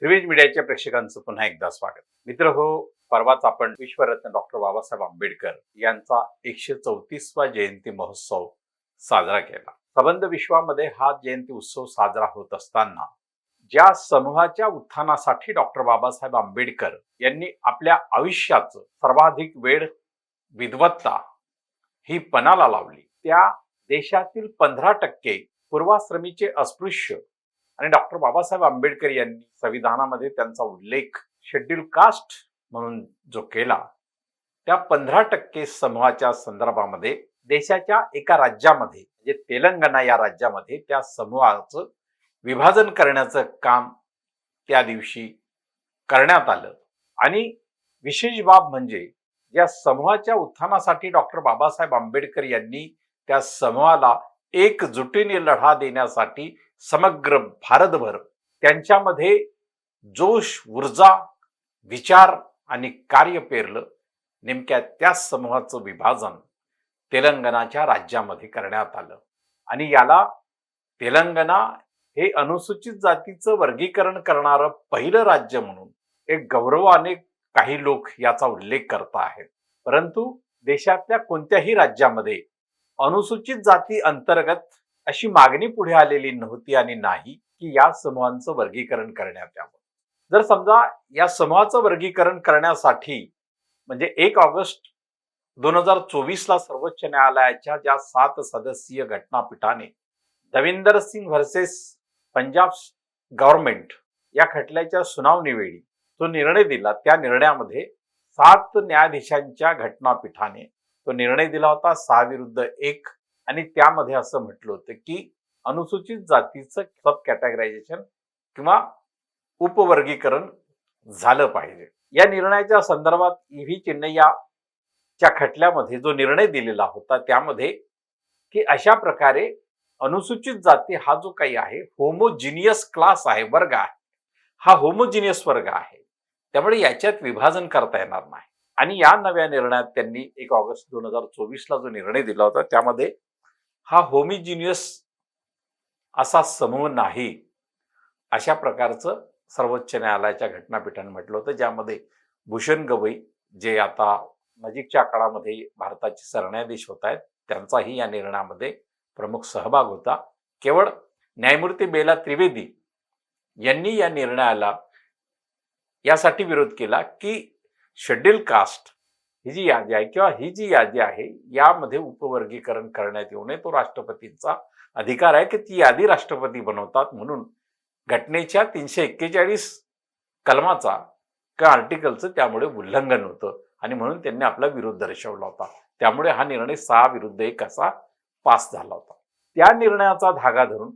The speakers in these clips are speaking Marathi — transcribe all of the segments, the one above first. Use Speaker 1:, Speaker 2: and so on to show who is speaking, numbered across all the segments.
Speaker 1: त्रिवेज मीडियाच्या प्रेक्षकांचं पुन्हा एकदा स्वागत. मित्र हो, परवाच आपण विश्वरत्न डॉक्टर बाबासाहेब आंबेडकर यांचा 134वा जयंती महोत्सव साजरा केला. संबंध विश्वामध्ये हा जयंती उत्सव साजरा होत असताना ज्या समूहाच्या उत्थानासाठी डॉक्टर बाबासाहेब आंबेडकर यांनी आपल्या आयुष्याचं सर्वाधिक वेळ विद्वत्ता ही पणाला लावली, त्या देशातील 15% पूर्वाश्रमीचे अस्पृश्य आणि डॉक्टर बाबासाहेब आंबेडकर यांनी संविधानामध्ये त्यांचा उल्लेख शेड्यूल कास्ट म्हणून जो केला, त्या 15% समूहाच्या संदर्भामध्ये देशाच्या एका राज्यामध्ये म्हणजे तेलंगणा या राज्यामध्ये त्या समूहाचं विभाजन करण्याचं काम त्या दिवशी करण्यात आलं. आणि विशेष बाब म्हणजे या समूहाच्या उत्थानासाठी डॉक्टर बाबासाहेब आंबेडकर यांनी त्या समूहाला एकजुटीने लढा देण्यासाठी समग्र भारतभर त्यांच्यामध्ये जोश, ऊर्जा, विचार आणि कार्य पेरलं. नेमक्या त्याच समूहाचं विभाजन तेलंगणाच्या राज्यामध्ये करण्यात आलं आणि याला तेलंगणा हे अनुसूचित जातीचं वर्गीकरण करणारं पहिलं राज्य म्हणून एक गौरवाने काही लोक याचा उल्लेख करत आहेत. परंतु देशातल्या कोणत्याही राज्यामध्ये अनुसूचित जाती अंतर्गत अशी मागणी पुढे आलेली नव्हती आणि नाही की या समूहांचं वर्गीकरण करण्यात यावं. जर समजा या समूहाचं वर्गीकरण करण्यासाठी म्हणजे 1 ऑगस्ट 2024ला सर्वोच्च न्यायालयाच्या ज्या 7 सदस्यीय घटनापीठाने दविंदर सिंग व्हर्सेस पंजाब गव्हर्नमेंट या खटल्याच्या सुनावणीवेळी जो निर्णय दिला, त्या निर्णयामध्ये 7 न्यायाधीशांच्या घटनापीठाने तो निर्णय दिला होता 6-1 आणि त्यामध्ये असं म्हटलं होतं की अनुसूचित जातीचं सब कॅटेगरायझेशन किंवा उपवर्गीकरण झालं पाहिजे. या निर्णयाच्या संदर्भात EV चिन्नय्याच्या खटल्यामध्ये जो निर्णय दिलेला होता त्यामध्ये की अशा प्रकारे अनुसूचित जाती हा जो काही आहे होमोजिनियस क्लास आहे, वर्ग आहे, हा होमोजिनियस वर्ग आहे, त्यामुळे याच्यात विभाजन करता येणार नाही. आणि या नव्या निर्णयात त्यांनी 1 ऑगस्ट 2024ला जो निर्णय दिला होता त्यामध्ये हा होमोजिनियस असा समूह नाही अशा प्रकारचं सर्वोच्च न्यायालयाच्या घटनापीठाने म्हटलं होतं, ज्यामध्ये भूषण गवई जे आता नजीकच्या काळामध्ये भारताचे सरन्यायाधीश होत आहेत त्यांचाही या निर्णयामध्ये प्रमुख सहभाग होता. केवळ न्यायमूर्ती बेला त्रिवेदी यांनी या निर्णयाला यासाठी विरोध केला की शेड्यूल कास्ट ही जी यादी आहे किंवा ही जी यादी आहे यामध्ये उपवर्गीकरण करण्यात येऊ नये. तो राष्ट्रपतींचा अधिकार आहे की ती यादी राष्ट्रपती बनवतात, म्हणून घटनेच्या 341 कलमाचा किंवा आर्टिकलचं त्यामुळे उल्लंघन होतं आणि म्हणून त्यांनी आपला विरोध दर्शवला होता. त्यामुळे हा निर्णय 6-1 असा पास झाला होता. त्या निर्णयाचा धागा धरून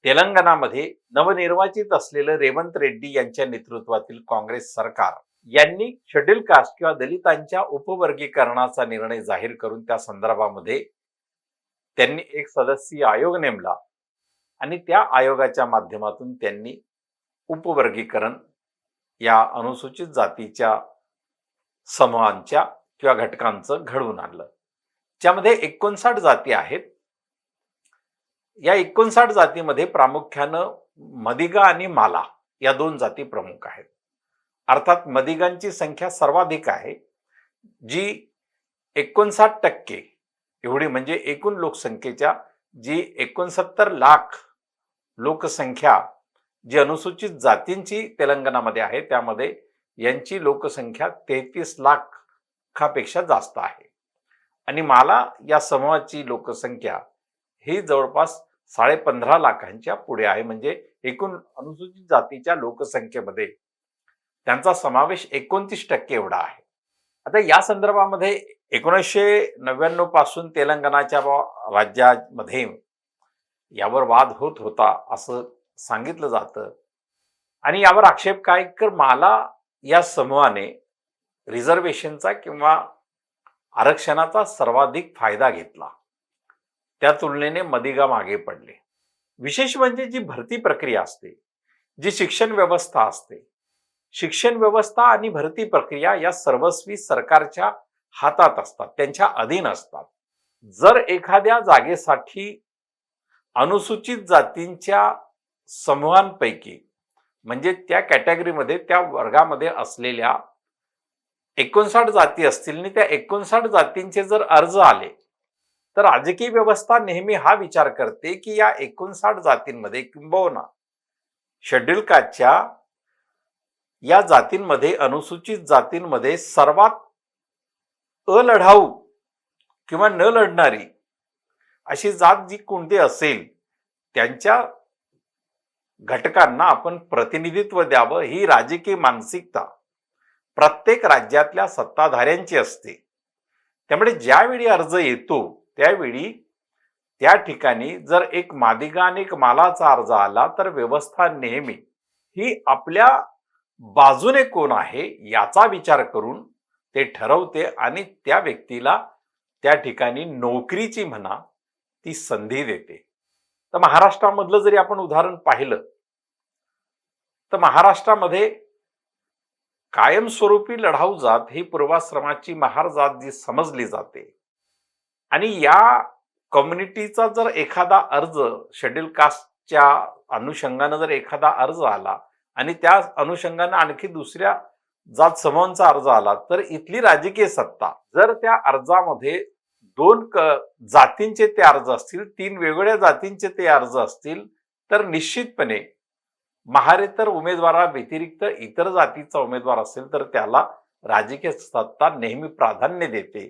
Speaker 1: तेलंगणामध्ये नवनिर्वाचित असलेलं रेवंत रेड्डी यांच्या नेतृत्वातील काँग्रेस सरकार यांनी शेड्यूल कास्ट किंवा दलितांच्या उपवर्गीकरणाचा निर्णय जाहीर करून त्या संदर्भामध्ये त्यांनी एक सदस्यीय आयोग नेमला आणि त्या आयोगाच्या माध्यमातून त्यांनी उपवर्गीकरण या अनुसूचित जातीच्या समूहांच्या किंवा घटकांचं घडवून आणलं. ज्यामध्ये 59 जाती आहेत. या 59 जातीमध्ये प्रामुख्यानं मदिगा आणि माला या 2 जाती प्रमुख आहेत. अर्थात मदिगांची संख्या सर्वाधिक आहे, जी 59% एवढी म्हणजे एकूण लोकसंख्येच्या जी 69 लाख लोकसंख्या जी अनुसूचित जातींची तेलंगणामध्ये आहे त्यामध्ये यांची लोकसंख्या 33 लाखापेक्षा जास्त आहे. आणि माला या समूहाची लोकसंख्या ही जवळपास 15.5 लाखांच्या पुढे आहे. म्हणजे एकूण अनुसूचित जातीच्या लोकसंख्येमध्ये त्यांचा समावेश 29% एवढा आहे. आता या संदर्भामध्ये 1999 पासून तेलंगणाच्या राज्यामध्ये यावर वाद होत होता असं सांगितलं जातं आणि यावर आक्षेप काय तर माला या समूहाने रिझर्वेशनचा किंवा आरक्षणाचा सर्वाधिक फायदा घेतला, त्या तुलनेने मदिगा मागे पडले. विशेष म्हणजे जी भरती प्रक्रिया असते, जी शिक्षण व्यवस्था असते, शिक्षण व्यवस्था आणि भरती प्रक्रिया या सर्वस्वी सरकारच्या हातात असतात, त्यांच्या अधीन असतात. जर एखाद्या जागेसाठी अनुसूचित जातींच्या समूहांपैकी म्हणजे त्या कॅटेगरीमध्ये त्या वर्गामध्ये असलेल्या 59 जाती असतील आणि त्या 59 जातींचे जर अर्ज आले तर राजकीय व्यवस्था नेहमी हा विचार करते की या 59 जातींमध्ये किंबहुना शेड्यूल कास्टच्या या जातींमध्ये अनुसूचित जातींमध्ये सर्वात अलढाऊ किंवा न लढणारी अशी जात जी कोणती असेल त्यांच्या घटकांना आपण प्रतिनिधित्व द्यावं ही राजकीय मानसिकता प्रत्येक राज्यातल्या सत्ताधाऱ्यांची असते. त्यामुळे ज्यावेळी अर्ज येतो त्यावेळी त्या ठिकाणी जर एक मादिगा आणि एक मालाचा अर्ज आला तर व्यवस्था नेहमी ही आपल्या बाजूने कोण आहे याचा विचार करून ते ठरवते आणि त्या व्यक्तीला त्या ठिकाणी नोकरीची म्हणा ती संधी देते. तर महाराष्ट्रामधलं जरी आपण उदाहरण पाहिलं तर महाराष्ट्रामध्ये कायमस्वरूपी लढाऊ जात ही पूर्वाश्रमाची महार जात जी समजली जाते आणि या कम्युनिटीचा जर एखादा अर्ज शेड्यूल कास्टच्या अनुषंगानं जर एखादा अर्ज आला आणि त्या अनुषंगानं आणखी दुसऱ्या जात समूहांचा अर्ज आला तर इथली राजकीय सत्ता जर त्या अर्जामध्ये दोन जातींचे ते अर्ज असतील, 3 वेगवेगळ्या जातींचे ते अर्ज असतील तर निश्चितपणे महारेतर उमेदवारा व्यतिरिक्त इतर जातीचा उमेदवार असेल तर त्याला राजकीय सत्ता नेहमी प्राधान्य देते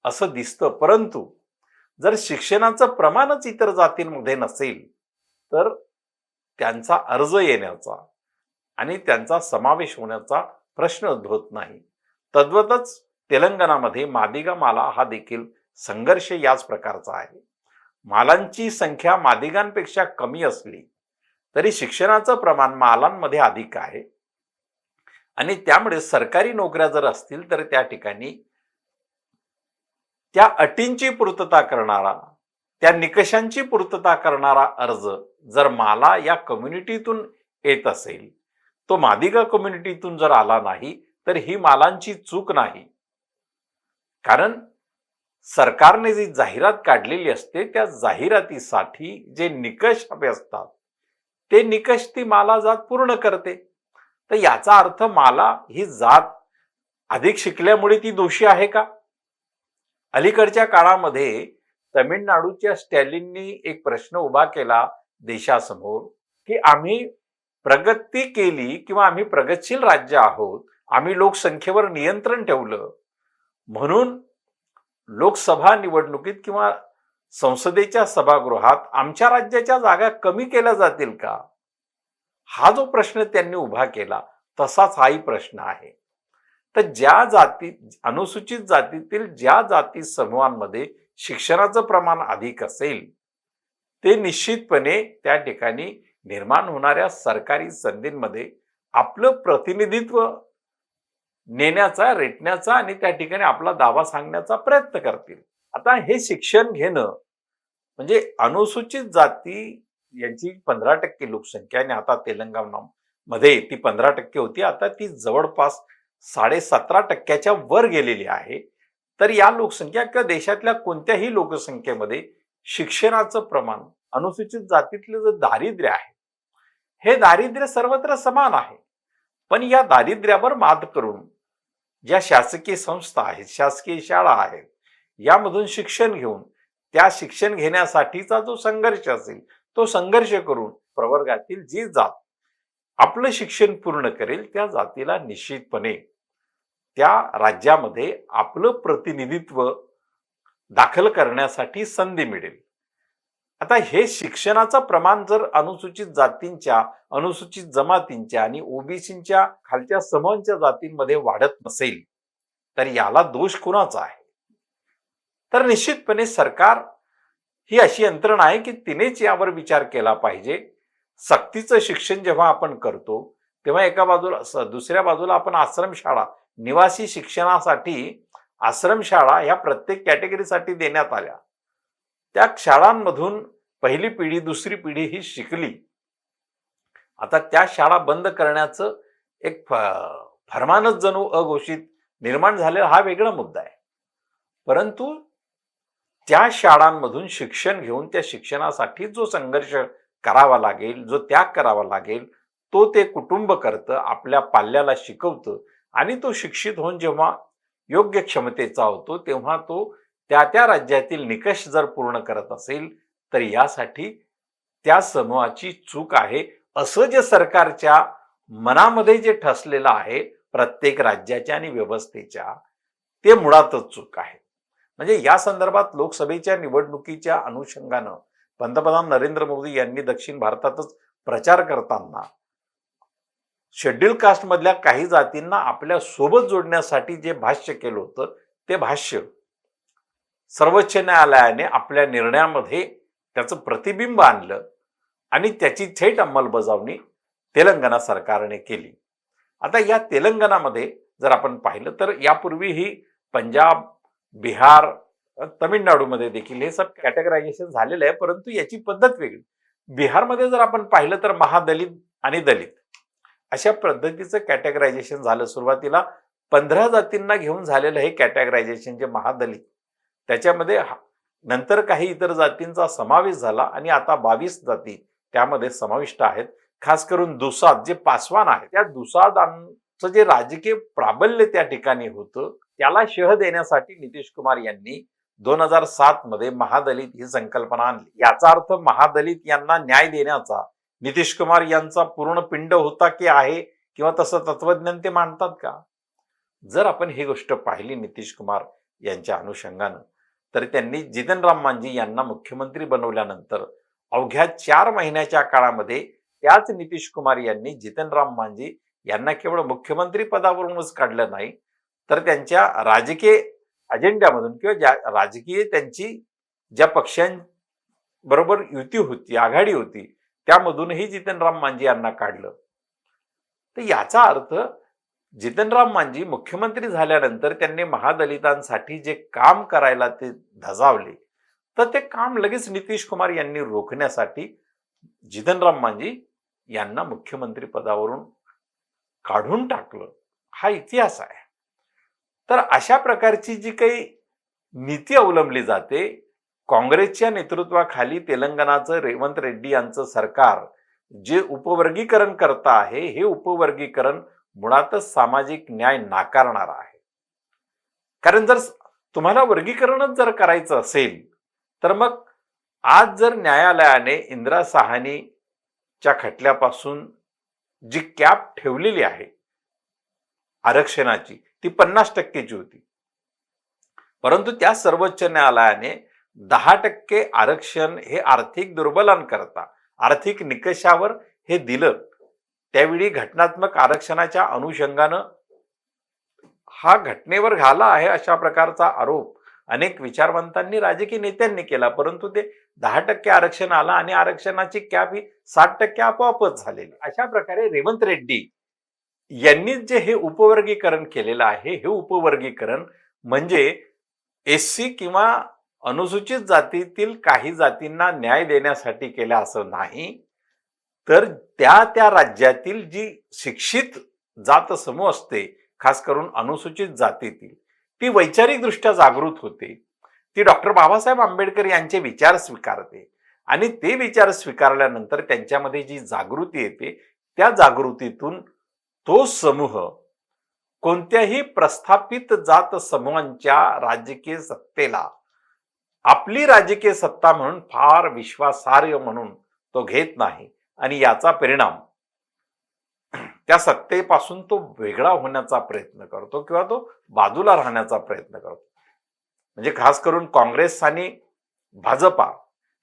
Speaker 1: असं दिसतं. परंतु जर शिक्षणाचं प्रमाणच इतर जातींमध्ये नसेल तर त्यांचा अर्ज येण्याचा आणि त्यांचा समावेश होण्याचा प्रश्न उद्भवत नाही. तद्वतच तेलंगणामध्ये मादिगा माला हा देखील संघर्ष याच प्रकारचा आहे. मालांची संख्या मादिगांपेक्षा कमी असली तरी शिक्षणाचं प्रमाण मालांमध्ये अधिक आहे आणि त्यामुळे सरकारी नोकऱ्या जर असतील तर त्या ठिकाणी त्या अटींची पूर्तता करणारा त्या निकषांची पूर्तता करणारा अर्ज जर माला या कम्युनिटीतून येत असेल तो मादिगा कम्युनिटीतून जर आला नाही तर ही मालांची चूक नाही. कारण सरकारने जी जाहिरात काढलेली असते त्या जाहिरातीसाठी जे निकष हवे असतात ते निकष ती माला जात पूर्ण करते. तर याचा अर्थ माला ही जात अधिक शिकल्यामुळे ती दोषी आहे का? अलीकडच्या काळामध्ये तमिळनाडूच्या स्टॅलिननी एक प्रश्न उभा केला देशासमोर की आम्ही प्रगती केली किंवा आम्ही प्रगतशील राज्य आहोत, आम्ही लोकसंख्येवर नियंत्रण ठेवलं म्हणून लोकसभा निवडणुकीत किंवा संसदेच्या सभागृहात आमच्या राज्याच्या जागा कमी केल्या जातील का? हा जो प्रश्न त्यांनी उभा केला तसाच हाही प्रश्न आहे. तर ज्या जाती अनुसूचित जातीतील ज्या जाती समूहांमध्ये शिक्षणाचं प्रमाण अधिक असेल ते निश्चितपणे त्या ठिकाणी निर्माण होणाऱ्या सरकारी संधींमध्ये आपलं प्रतिनिधित्व नेण्याचा रेटण्याचा आणि त्या ठिकाणी आपला दावा सांगण्याचा प्रयत्न करतील. आता हे शिक्षण घेणं म्हणजे अनुसूचित जाती यांची 15% लोकसंख्या आणि आता तेलंगणामध्ये ती 15% होती, आता ती जवळपास 17.5% वर गेलेली आहे. तर या लोकसंख्या किंवा देशातल्या कोणत्याही लोकसंख्येमध्ये शिक्षणाचं प्रमाण अनुसूचित जातीतलं जे दारिद्र्य आहे हे दारिद्र्य सर्वत्र समान आहे. पण या दारिद्र्यावर मात करून ज्या शासकीय संस्था आहेत, शासकीय शाळा आहेत यामधून शिक्षण घेऊन त्या शिक्षण घेण्यासाठीचा जो संघर्ष असेल तो संघर्ष करून प्रवर्गातील जी जात आपलं शिक्षण पूर्ण करेल त्या जातीला निश्चितपणे त्या राज्यामध्ये आपलं प्रतिनिधित्व दाखल करण्यासाठी संधी मिळेल. आता हे शिक्षणाचं प्रमाण जर अनुसूचित जातींच्या, अनुसूचित जमातींच्या आणि ओबीसींच्या खालच्या समूहांच्या जातींमध्ये वाढत नसेल तर याला दोष कुणाचा आहे? तर निश्चितपणे सरकार ही अशी यंत्रणा आहे की तिनेच यावर विचार केला पाहिजे. सक्तीचं शिक्षण जेव्हा आपण करतो तेव्हा एका बाजूला दुसऱ्या बाजूला आपण आश्रमशाळा निवासी शिक्षणासाठी आश्रमशाळा ह्या प्रत्येक कॅटेगरीसाठी देण्यात आल्या. त्या शाळांमधून पहिली पिढी दुसरी पिढी ही शिकली. आता त्या शाळा बंद करण्याचं एक फरमानच जणू अघोषित निर्माण झालेला हा वेगळा मुद्दा आहे. परंतु त्या शाळांमधून शिक्षण घेऊन त्या शिक्षणासाठी जो संघर्ष करावा लागेल, जो त्याग करावा लागेल, तो ते कुटुंब करतं, आपल्या पाल्याला शिकवतं आणि तो शिक्षित होऊन जेव्हा योग्य क्षमतेचा होतो, तेव्हा तो त्या राज्यातील निकष जर पूर्ण करत असेल, तर यासाठी त्या समूहाची चूक आहे, असं जे सरकारच्या मनामध्ये जे ठसलेलं आहे प्रत्येक राज्याच्या आणि व्यवस्थेच्या, ते मुळातच चूक आहे. म्हणजे या संदर्भात लोकसभेच्या निवडणुकीच्या अनुषंगानं पंतप्रधान नरेंद्र मोदी यांनी दक्षिण भारतातच प्रचार करताना शेड्यूल कास्ट मधल्या काही जातींना आपल्या सोबत जोडण्यासाठी जे भाष्य केलं होतं, ते भाष्य सर्वोच्च न्यायालयाने आपल्या निर्णयामध्ये त्याचं प्रतिबिंब आणलं आणि त्याची थेट अंमलबजावणी तेलंगणा सरकारने केली. आता या तेलंगणामध्ये जर आपण पाहिलं तर यापूर्वीही पंजाब, बिहार, तमिळनाडूमध्ये देखील हे सब कॅटेगरायझेशन झालेलं आहे, परंतु याची पद्धत वेगळी. बिहारमध्ये जर आपण पाहिलं तर महादलित आणि दलित अशा पद्धतीचं कॅटेगरायझेशन झालं. सुरुवातीला 15 जातींना घेऊन झालेलं हे कॅटेगरायझेशन जे महादलित, त्याच्यामध्ये नंतर काही इतर जातींचा समावेश झाला आणि आता 22 जाती त्यामध्ये समाविष्ट आहेत. खास करून दुसाद जे पासवान आहेत, त्या दुसादांचं जे राजकीय प्राबल्य त्या ठिकाणी होतं, त्याला शह देण्यासाठी नितीश कुमार यांनी 2007 मध्ये महादलित ही संकल्पना आणली. याचा अर्थ महादलित यांना न्याय देण्याचा नितीश कुमार यांचा पूर्ण पिंड होता की आहे, किंवा तसं तत्वज्ञान ते मांडतात का? जर आपण ही गोष्ट पाहिली नितीश कुमार यांच्या अनुषंगानं, तर त्यांनी जितन राम मांझी यांना मुख्यमंत्री बनवल्यानंतर अवघ्या 4 महिन्याच्या काळामध्ये त्याच नितीश कुमार यांनी जितन राम मांझी यांना केवळ मुख्यमंत्री पदावरूनच काढलं नाही, तर त्यांच्या राजकीय अजेंड्यामधून किंवा ज्या राजकीय त्यांची ज्या पक्षांबरोबर युती होती, आघाडी होती, त्यामधूनही जितन राम मांझी यांना काढलं. तर याचा अर्थ जितनराम मांझी मुख्यमंत्री झाल्यानंतर त्यांनी महादलितांसाठी जे काम करायला ते धजावले, तर ते काम लगेच नितीश कुमार यांनी रोखण्यासाठी जितनराम मांझी यांना मुख्यमंत्री पदावरून काढून टाकलं. हा इतिहास आहे. तर अशा प्रकारची जी काही नीती अवलंबली जाते, काँग्रेसच्या नेतृत्वाखाली तेलंगणाचं रेवंत रेड्डी यांचं सरकार जे उपवर्गीकरण करत आहे, हे उपवर्गीकरण मुळातच सामाजिक न्याय नाकारणार आहे. कारण जर तुम्हाला वर्गीकरणच जर करायचं असेल, तर मग आज जर न्यायालयाने इंदिरा साहनीच्या खटल्यापासून जी कॅप ठेवलेली आहे आरक्षणाची, ती 50% होती. परंतु त्या सर्वोच्च न्यायालयाने 10% आरक्षण हे आर्थिक दुर्बलांकरता आर्थिक निकषावर हे दिलं. त्यावेळी घटनात्मक आरक्षणाच्या अनुषंगानं हा घटनेवर घाला आहे अशा प्रकारचा आरोप अनेक विचारवंतांनी, राजकीय नेत्यांनी केला. परंतु ते 10% आरक्षण आलं आणि आरक्षणाची कॅप ही 60% आपोआपच झालेली. अशा प्रकारे रेवंत रेड्डी यांनी जे हे उपवर्गीकरण केलेलं आहे, हे उपवर्गीकरण म्हणजे एससी किंवा अनुसूचित जातीतील काही जातींना न्याय देण्यासाठी केलं असं नाही, तर त्या राज्यातील जी शिक्षित जात समूह असते, खास करून अनुसूचित जातीतील, ती वैचारिकदृष्ट्या जागृत होते. ती डॉक्टर बाबासाहेब आंबेडकर यांचे विचार स्वीकारते आणि ते विचार स्वीकारल्यानंतर त्यांच्यामध्ये जी जागृती येते, त्या जागृतीतून तो समूह कोणत्याही प्रस्थापित जात समूहांच्या राजकीय सत्तेला आपली राजकीय सत्ता म्हणून फार विश्वासार्ह म्हणून तो घेत नाही आणि याचा परिणाम त्या सत्तेपासून तो वेगळा होण्याचा प्रयत्न करतो किंवा तो बाजूला राहण्याचा प्रयत्न करतो. म्हणजे खास करून काँग्रेस आणि भाजपा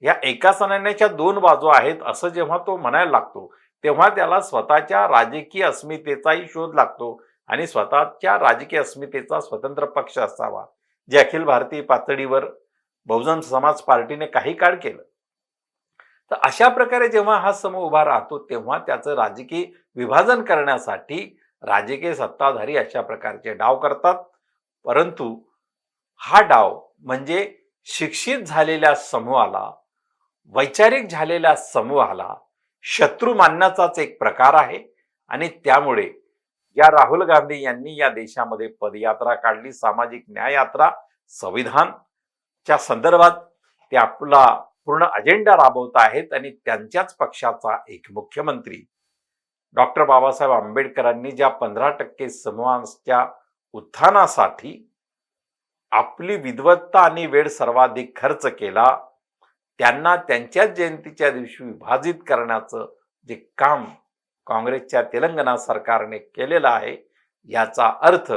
Speaker 1: या एकाच नाण्याच्या 2 बाजू आहेत असं जेव्हा तो म्हणायला लागतो, तेव्हा त्याला स्वतःच्या राजकीय अस्मितेचाही शोध लागतो आणि स्वतःच्या राजकीय अस्मितेचा स्वतंत्र पक्ष असावा, जे अखिल भारतीय पातळीवर बहुजन समाज पार्टीने काही काळ केलं. तर अशा प्रकारे जेव्हा हा समूह उभा राहतो, तेव्हा त्याचं राजकीय विभाजन करण्यासाठी राजकीय सत्ताधारी अशा प्रकारचे डाव करतात. परंतु हा डाव म्हणजे शिक्षित झालेल्या समूहाला, वैचारिक झालेल्या समूहाला शत्रू मानण्याचाच एक प्रकार आहे. आणि त्यामुळे या राहुल गांधी यांनी या देशामध्ये पदयात्रा काढली, सामाजिक न्याय यात्रा, संविधानच्या संदर्भात ते आपला पूर्ण अजेंडा राबवत आहेत आणि त्यांच्याच पक्षाचा एक मुख्यमंत्री डॉक्टर बाबासाहेब आंबेडकरांनी ज्या 15% समूहांच्या उत्थानासाठी आपली विद्वत्ता आणि वेळ सर्वाधिक खर्च केला, त्यांना त्यांच्याच जयंतीच्या दिवशी विभाजित करण्याचं जे काम काँग्रेसच्या तेलंगणा सरकारने केलेलं आहे, याचा अर्थ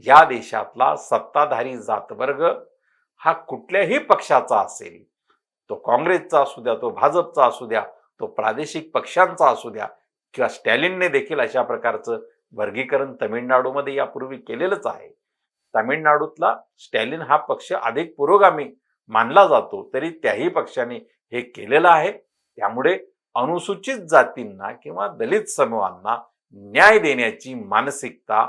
Speaker 1: या देशातला सत्ताधारी जातवर्ग हा कुठल्याही पक्षाचा असेल, तो काँग्रेसचा असू द्या, तो भाजपचा असू द्या, तो प्रादेशिक पक्षांचा असू द्या, किंवा स्टॅलिनने देखील अशा प्रकारचं वर्गीकरण तमिळनाडूमध्ये यापूर्वी केलेलंच आहे. तामिळनाडूतला स्टॅलिन हा पक्ष अधिक पुरोगामी मानला जातो, तरी त्याही पक्षाने हे केलेलं आहे. त्यामुळे अनुसूचित जातींना किंवा दलित समूहांना न्याय देण्याची मानसिकता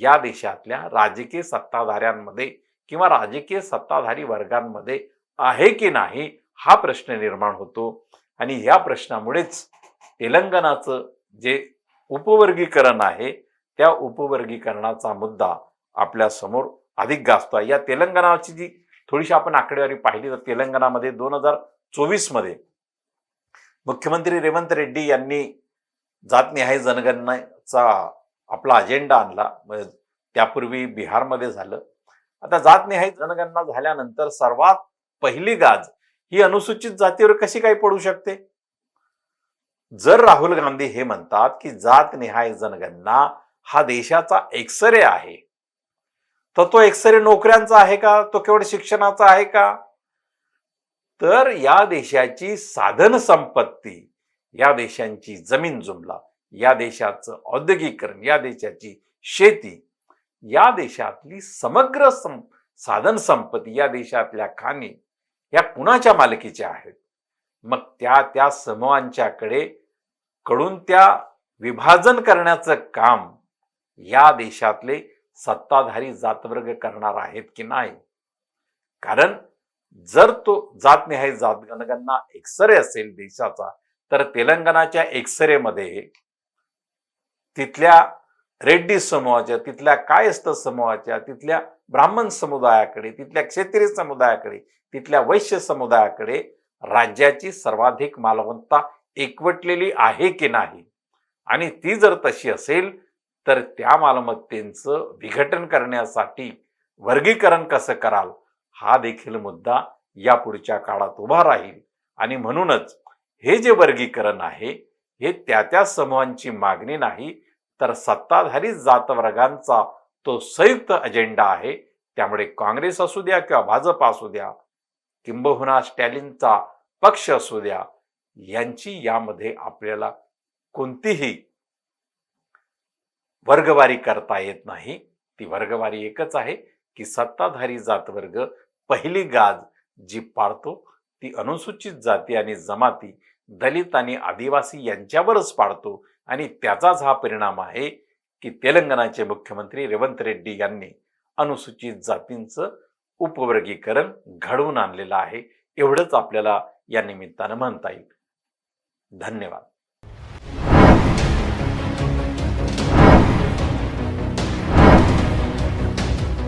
Speaker 1: या देशातल्या राजकीय सत्ताधाऱ्यांमध्ये किंवा राजकीय सत्ताधारी वर्गांमध्ये आहे की नाही, हा प्रश्न निर्माण होतो. आणि या प्रश्नामुळेच तेलंगणाचं जे उपवर्गीकरण आहे, त्या उपवर्गीकरणाचा मुद्दा आपल्या समोर अधिक गाजतोय. या तेलंगणाची जी थोडीशी आपण आकडेवारी पाहिली तर तेलंगणामध्ये 2024 मध्ये मुख्यमंत्री रेवंत रेड्डी यांनी जातनिहाय जनगणनेचा आपला अजेंडा आणला. त्यापूर्वी बिहारमध्ये झालं. आता जातनिहाय जनगणना झाल्यानंतर सर्वात पहिली गाज ही अनुसूचित जातीवर कशी काय पडू शकते? जर राहुल गांधी हे म्हणतात की जातनिहाय जनगणना हा देशाचा एक्सरे आहे, तर तो एक्सरे नोकऱ्यांचा आहे का? तो केवळ शिक्षणाचा आहे का? तर या देशाची साधन संपत्ती, या देशांची जमीन जुमला, या देशाचं औद्योगिकरण, या देशाची शेती, या देशातली समग्र साधन संपत्ती, या देशातल्या खाणी या कुणाच्या मालकीच्या आहेत? मग त्या समूहांच्याकडे कडून त्या विभाजन करण्याचं काम या देशातले सत्ताधारी जातवर्ग करणार आहेत की नाही? कारण जर तो जातनिहाय जनगणना एक्सरे असेल देशाचा, तर तेलंगणाच्या एक्सरेमध्ये तिथल्या रेड्डी समूहाच्या, तिथल्या कायस्थ समूहाच्या, तिथल्या ब्राह्मण समुदायाकडे, तिथल्या क्षत्रिय समुदायाकडे, तिथल्या वैश्य समुदायाकडे राज्याची सर्वाधिक मालमत्ता एकवटलेली आहे की नाही? आणि ती जर तशी असेल तर त्या मालमत्तेचं विघटन करण्यासाठी वर्गीकरण कसं कराल, हा देखील मुद्दा या पुढच्या काळात उभा राहील. आणि म्हणूनच हे जे वर्गीकरण आहे हे त्या समूहांची मागणी नाही, तर सत्ताधारी जातवर्गांचा तो संयुक्त अजेंडा आहे. त्यामुळे काँग्रेस असू द्या किंवा भाजप असू द्या, किंबहुना स्टॅलिनचा पक्ष असू द्या, यांची यामध्ये आपल्याला कोणतीही वर्गवारी करता येत नाही. ती वर्गवारी एकच आहे की सत्ताधारी जातवर्ग पहिली गाज जी पाडतो ती अनुसूचित जाती आणि जमाती, दलित आणि आदिवासी यांच्यावरच पाडतो. आणि त्याचाच हा परिणाम आहे की तेलंगणाचे मुख्यमंत्री रेवंत रेड्डी यांनी अनुसूचित जातींचं उपवर्गीकरण घडवून आणलेलं आहे. एवढंच आपल्याला या निमित्तानं म्हणता येईल. धन्यवाद.